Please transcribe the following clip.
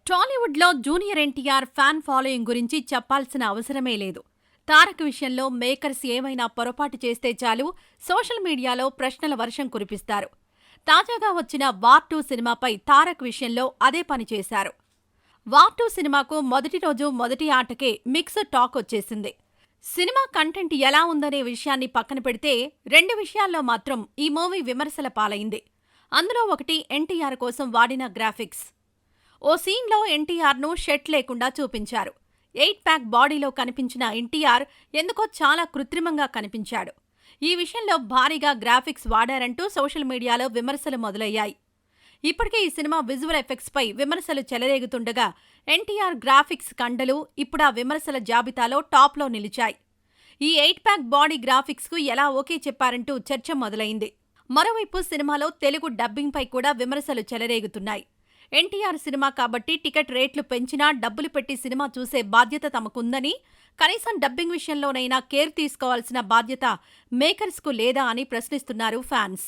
టాలీవుడ్లో junior NTR fan following గురించి చెప్పాల్సిన అవసరమే లేదు. తారక్ విషయంలో మేకర్స్ ఏమైనా పొరపాటు చేస్తే చాలు సోషల్ మీడియాలో ప్రశ్నల వర్షం కురిపిస్తారు. తాజాగా వచ్చిన వార్ 2 సినిమాపై తారక్ విషయంలో అదే పని చేశారు. వార్ 2 సినిమాకు మొదటి రోజు మొదటి ఆటకే మిక్స్డ్ టాక్ వచ్చేసింది. సినిమా కంటెంట్ ఎలా ఉందనే విషయాన్ని పక్కన పెడితే రెండు విషయాల్లో మాత్రం ఈ మూవీ విమర్శల పాలైంది. అందులో ఒకటి ఎన్టీఆర్ కోసం వాడిన గ్రాఫిక్స్. ఓ సీన్లో ఎన్టీఆర్ను షర్ట్ లేకుండా చూపించారు. 8 ప్యాక్ బాడీలో కనిపించిన ఎన్టీఆర్ ఎందుకో చాలా కృత్రిమంగా కనిపించాడు. ఈ విషయంలో భారీగా గ్రాఫిక్స్ వాడారంటూ సోషల్ మీడియాలో విమర్శలు మొదలయ్యాయి. ఇప్పటికే ఈ సినిమా విజువల్ ఎఫెక్ట్స్పై విమర్శలు చెలరేగుతుండగా ఎన్టీఆర్ గ్రాఫిక్స్ కండలు ఇప్పుడా విమర్శల జాబితాలో టాప్లో నిలిచాయి. ఈ 8 ప్యాక్ బాడీ గ్రాఫిక్స్కు ఎలా ఓకే చెప్పారంటూ చర్చ మొదలైంది. మరోవైపు సినిమాలో తెలుగు డబ్బింగ్పై కూడా విమర్శలు చెలరేగుతున్నాయి. ఎన్టీఆర్ సినిమా కాబట్టి టికెట్ రేట్లు పెంచినా డబ్బులు పెట్టి సినిమా చూసే బాధ్యత తమకుందని, కనీసం డబ్బింగ్ విషయంలోనైనా కేర్ తీసుకోవాల్సిన బాధ్యత మేకర్స్కు లేదా అని ప్రశ్నిస్తున్నారు ఫ్యాన్స్.